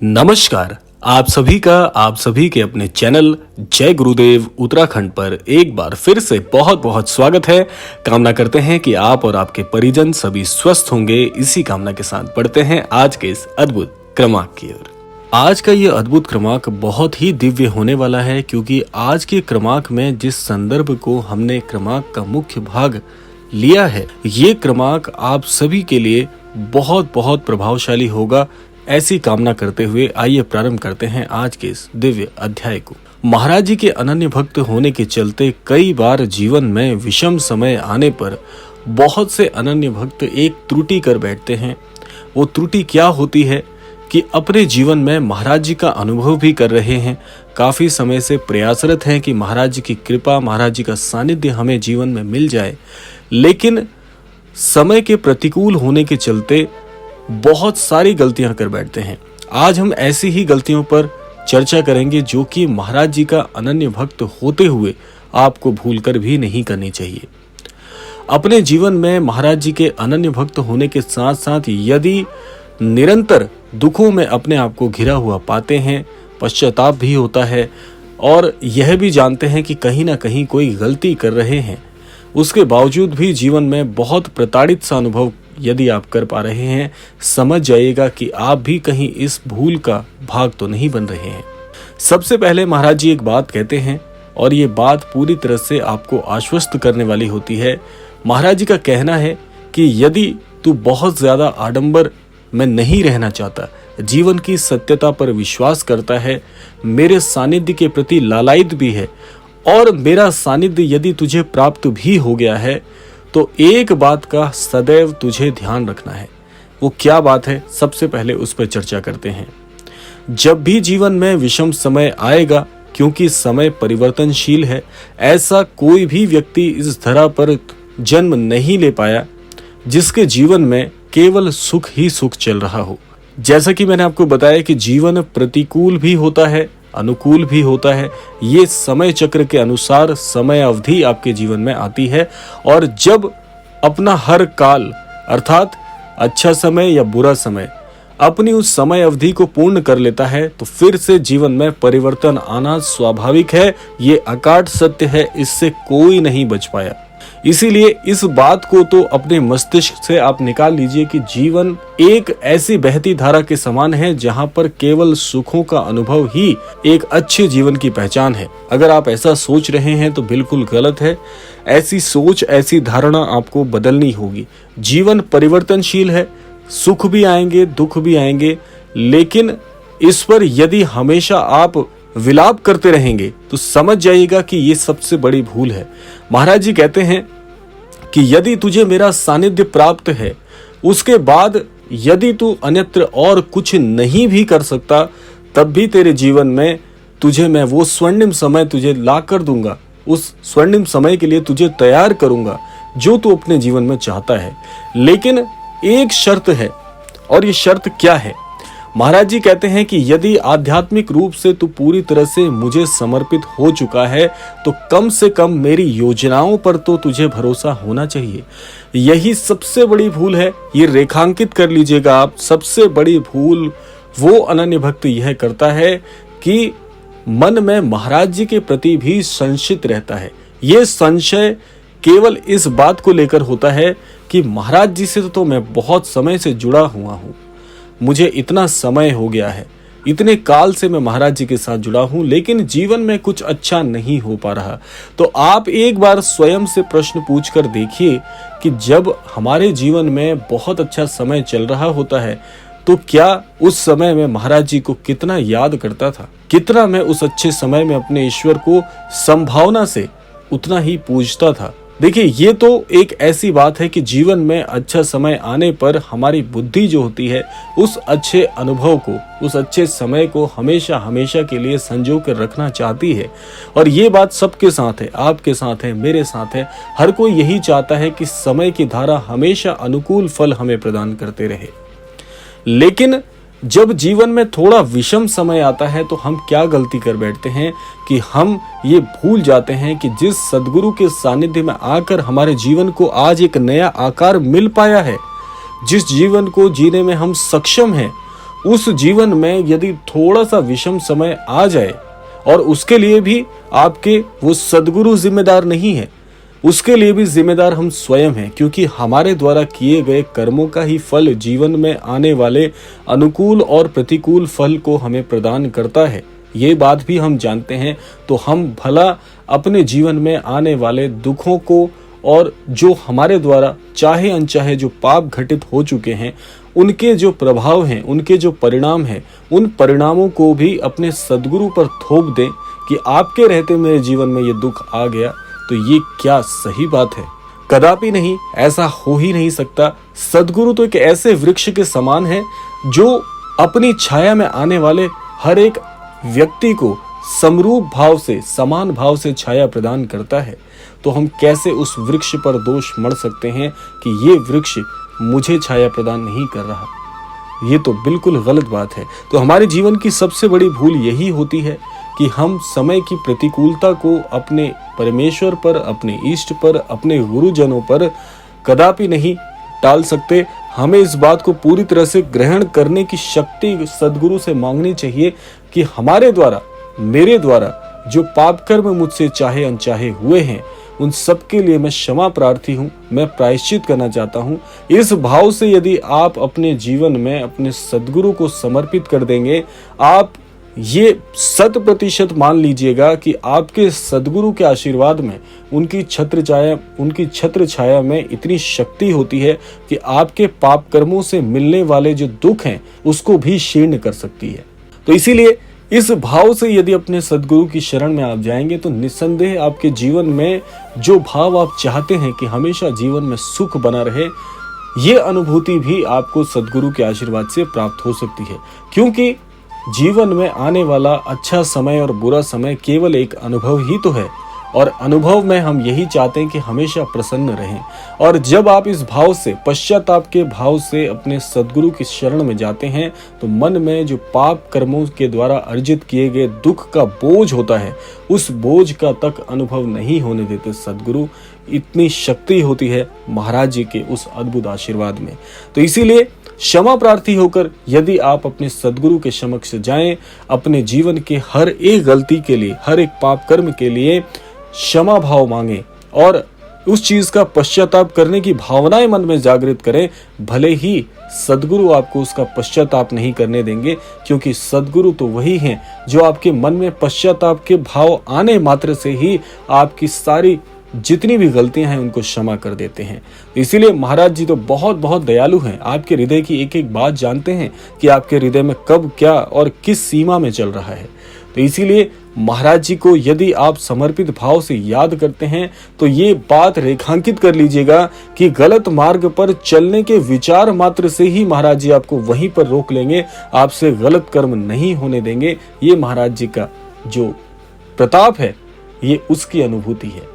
नमस्कार। आप सभी का आप सभी के अपने चैनल जय गुरुदेव उत्तराखंड पर एक बार फिर से बहुत बहुत स्वागत है। कामना करते हैं कि आप और आपके परिजन सभी स्वस्थ होंगे। इसी कामना के साथ बढ़ते हैं आज के इस अद्भुत क्रमांक की ओर। आज का ये अद्भुत क्रमांक बहुत ही दिव्य होने वाला है, क्योंकि आज के क्रमांक में जिस संदर्भ को हमने क्रमांक का मुख्य भाग लिया है, ये क्रमांक आप सभी के लिए बहुत बहुत प्रभावशाली होगा। ऐसी कामना करते हुए आइए प्रारंभ करते हैं आज के इस दिव्य अध्याय को। महाराज जी के अनन्य भक्त होने के चलते कई बार जीवन में विषम समय आने पर बहुत से अनन्य भक्त एक त्रुटि कर बैठते हैं। वो त्रुटि क्या होती है कि अपने जीवन में महाराज जी का अनुभव भी कर रहे हैं, काफी समय से प्रयासरत हैं कि महाराज जी की कृपा, महाराज जी का सानिध्य हमें जीवन में मिल जाए, लेकिन समय के प्रतिकूल होने के चलते बहुत सारी गलतियां कर बैठते हैं। आज हम ऐसी ही गलतियों पर चर्चा करेंगे जो कि महाराज जी का अनन्य भक्त होते हुए आपको भूलकर भी नहीं करनी चाहिए। अपने जीवन में महाराज जी के अनन्य भक्त होने के साथ साथ यदि निरंतर दुखों में अपने आप को घिरा हुआ पाते हैं, पश्चाताप भी होता है और यह भी जानते हैं कि कहीं ना कहीं कोई गलती कर रहे हैं, उसके बावजूद भी जीवन में बहुत प्रताड़ित सा अनुभव यदि आप कर पा रहे हैं, समझ जाइएगा कि आप भी कहीं इस भूल का भाग तो नहीं बन रहे हैं। सबसे पहले महाराज जी एक बात कहते हैं और ये बात पूरी तरह से आपको आश्वस्त करने वाली होती है। महाराज जी का कहना है कि यदि तू बहुत ज्यादा आडंबर में नहीं रहना चाहता, जीवन की सत्यता पर विश्वास करता है, मेरे सानिध्य के प्रति लालायित भी है और मेरा सानिध्य यदि तुझे प्राप्त भी हो गया है, तो एक बात का सदैव तुझे ध्यान रखना है। वो क्या बात है, सबसे पहले उस पर चर्चा करते हैं। जब भी जीवन में विषम समय आएगा, क्योंकि समय परिवर्तनशील है, ऐसा कोई भी व्यक्ति इस धरा पर जन्म नहीं ले पाया जिसके जीवन में केवल सुख ही सुख चल रहा हो। जैसा कि मैंने आपको बताया कि जीवन प्रतिकूल भी होता है, अनुकूल भी होता है। ये समय चक्र के अनुसार समय अवधि आपके जीवन में आती है और जब अपना हर काल अर्थात अच्छा समय या बुरा समय अपनी उस समय अवधि को पूर्ण कर लेता है, तो फिर से जीवन में परिवर्तन आना स्वाभाविक है। ये अकाट सत्य है, इससे कोई नहीं बच पाया। इसीलिए इस बात को तो अपने मस्तिष्क से आप निकाल लीजिए कि जीवन एक ऐसी बहती धारा के समान है जहां पर केवल सुखों का अनुभव ही एक अच्छे जीवन की पहचान है। अगर आप ऐसा सोच रहे हैं तो बिल्कुल गलत है। ऐसी सोच, ऐसी धारणा आपको बदलनी होगी। जीवन परिवर्तनशील है, सुख भी आएंगे, दुख भी आएंगे, लेकिन इस पर यदि हमेशा आप विलाप करते रहेंगे तो समझ जाइएगा कि ये सबसे बड़ी भूल है। महाराज जी कहते हैं कि यदि तुझे मेरा सानिध्य प्राप्त है, उसके बाद यदि तू अन्यत्र और कुछ नहीं भी कर सकता, तब भी तेरे जीवन में तुझे मैं वो स्वर्णिम समय तुझे ला कर दूंगा, उस स्वर्णिम समय के लिए तुझे तैयार करूंगा जो तू अपने जीवन में चाहता है। लेकिन एक शर्त है, और ये शर्त क्या है? महाराज जी कहते हैं कि यदि आध्यात्मिक रूप से तू पूरी तरह से मुझे समर्पित हो चुका है, तो कम से कम मेरी योजनाओं पर तो तुझे भरोसा होना चाहिए। यही सबसे बड़ी भूल है, ये रेखांकित कर लीजिएगा आप। सबसे बड़ी भूल वो अनन्य भक्त यह करता है कि मन में महाराज जी के प्रति भी संशित रहता है। ये संशय केवल इस बात को लेकर होता है कि महाराज जी से तो मैं बहुत समय से जुड़ा हुआ हूँ, मुझे इतना समय हो गया है, इतने काल से मैं महाराज जी के साथ जुड़ा हूं, लेकिन जीवन में कुछ अच्छा नहीं हो पा रहा। तो आप एक बार स्वयं से प्रश्न पूछकर देखिए कि जब हमारे जीवन में बहुत अच्छा समय चल रहा होता है, तो क्या उस समय में महाराज जी को कितना याद करता था, कितना मैं उस अच्छे समय में अपने ईश्वर को संभावना से उतना ही पूजता था। देखिए, ये तो एक ऐसी बात है कि जीवन में अच्छा समय आने पर हमारी बुद्धि जो होती है उस अच्छे अनुभव को, उस अच्छे समय को हमेशा हमेशा के लिए संजो कर रखना चाहती है। और ये बात सबके साथ है, आपके साथ है, मेरे साथ है। हर कोई यही चाहता है कि समय की धारा हमेशा अनुकूल फल हमें प्रदान करते रहे। लेकिन जब जीवन में थोड़ा विषम समय आता है तो हम क्या गलती कर बैठते हैं कि हम ये भूल जाते हैं कि जिस सद्गुरु के सानिध्य में आकर हमारे जीवन को आज एक नया आकार मिल पाया है, जिस जीवन को जीने में हम सक्षम हैं, उस जीवन में यदि थोड़ा सा विषम समय आ जाए, और उसके लिए भी आपके वो सद्गुरु जिम्मेदार नहीं है, उसके लिए भी जिम्मेदार हम स्वयं हैं, क्योंकि हमारे द्वारा किए गए कर्मों का ही फल जीवन में आने वाले अनुकूल और प्रतिकूल फल को हमें प्रदान करता है। ये बात भी हम जानते हैं, तो हम भला अपने जीवन में आने वाले दुखों को और जो हमारे द्वारा चाहे अनचाहे जो पाप घटित हो चुके हैं, उनके जो प्रभाव हैं, उनके जो परिणाम हैं, उन परिणामों को भी अपने सद्गुरु पर थोप दें कि आपके रहते मेरे जीवन में ये दुख आ गया, तो ये क्या सही बात है? कदापि नहीं, ऐसा हो ही नहीं सकता। सद्गुरु तो एक ऐसे वृक्ष के समान है जो अपनी छाया में आने वाले हर एक व्यक्ति को समरूप भाव से, समान भाव से छाया प्रदान करता है। तो हम कैसे उस वृक्ष पर दोष मढ़ सकते हैं कि ये वृक्ष मुझे छाया प्रदान नहीं कर रहा? ये तो बिल्कुल गलत बात है। तो हमारे जीवन की सबसे बड़ी भूल यही होती है कि हम समय की प्रतिकूलता को अपने परमेश्वर पर, अपने इष्ट पर, अपने गुरुजनों पर कदापि नहीं टाल सकते। हमें इस बात को पूरी तरह से ग्रहण करने की शक्ति सद्गुरु से मांगनी चाहिए कि हमारे द्वारा, मेरे द्वारा जो पाप कर्म मुझसे चाहे अनचाहे हुए हैं, उन सब के लिए मैं क्षमा प्रार्थी हूँ, मैं प्रायश्चित करना चाहता हूँ। इस भाव से यदि आप अपने जीवन में अपने सद्गुरु को समर्पित कर देंगे, आप ये 100% मान लीजिएगा कि आपके सद्गुरु के आशीर्वाद में, उनकी छत्र छाया में इतनी शक्ति होती है कि आपके पाप कर्मों से मिलने वाले जो दुख हैं उसको भी क्षीण कर सकती है। तो इसीलिए इस भाव से यदि अपने सद्गुरु की शरण में आप जाएंगे, तो निस्संदेह आपके जीवन में जो भाव आप चाहते हैं कि हमेशा जीवन में सुख बना रहे, ये अनुभूति भी आपको सद्गुरु के आशीर्वाद से प्राप्त हो सकती है। क्योंकि जीवन में आने वाला अच्छा समय और बुरा समय केवल एक अनुभव ही तो है, और अनुभव में हम यही चाहते हैं कि हमेशा प्रसन्न रहें। और जब आप इस भाव से, पश्चाताप के भाव से अपने सद्गुरु की शरण में जाते हैं, तो मन में जो पाप कर्मों के द्वारा अर्जित किए गए दुख का बोझ होता है, उस बोझ का तक अनुभव नहीं होने देते सद्गुरु। इतनी शक्ति होती है महाराज जी के उस अद्भुत आशीर्वाद में। तो इसीलिए क्षमा प्रार्थी होकर यदि आप अपने सद्गुरु के समक्ष जाएं, अपने जीवन के हर एक गलती के लिए, हर एक पाप कर्म के लिए क्षमा भाव मांगे और उस चीज का पश्चाताप करने की भावनाएं मन में जागृत करें, भले ही सद्गुरु आपको उसका पश्चाताप नहीं करने देंगे, क्योंकि सद्गुरु तो वही हैं जो आपके मन में पश्चाताप के भाव आने मात्र से ही आपकी सारी जितनी भी गलतियां हैं उनको क्षमा कर देते हैं। इसीलिए महाराज जी तो बहुत बहुत दयालु हैं, आपके हृदय की एक एक बात जानते हैं कि आपके हृदय में कब क्या और किस सीमा में चल रहा है। तो इसीलिए महाराज जी को यदि आप समर्पित भाव से याद करते हैं, तो ये बात रेखांकित कर लीजिएगा कि गलत मार्ग पर चलने के विचार मात्र से ही महाराज जी आपको वहीं पर रोक लेंगे, आपसे गलत कर्म नहीं होने देंगे। ये महाराज जी का जो प्रताप है, ये उसकी अनुभूति है।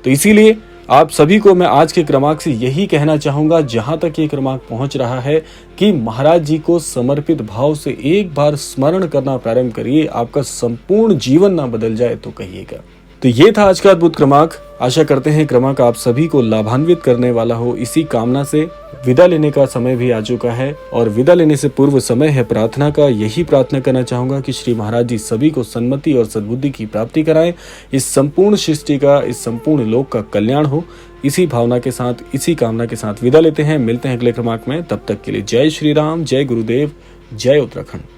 तो इसीलिए आप सभी को मैं आज के क्रमांक से यही कहना चाहूंगा, जहां तक ये क्रमांक पहुंच रहा है, कि महाराज जी को समर्पित भाव से एक बार स्मरण करना प्रारंभ करिए। आपका संपूर्ण जीवन ना बदल जाए तो कहिएगा। तो ये था आज का अद्भुत क्रमांक। आशा करते हैं क्रमांक आप सभी को लाभान्वित करने वाला हो। इसी कामना से विदा लेने का समय भी आ चुका है, और विदा लेने से पूर्व समय है प्रार्थना का। यही प्रार्थना करना चाहूंगा कि श्री महाराज जी सभी को सन्मति और सद्बुद्धि की प्राप्ति कराएं, इस संपूर्ण सृष्टि का, इस संपूर्ण लोक का कल्याण हो। इसी भावना के साथ, इसी कामना के साथ विदा लेते हैं। मिलते हैं अगले क्रमांक में, तब तक के लिए जय श्री राम, जय गुरुदेव, जय उत्तराखंड।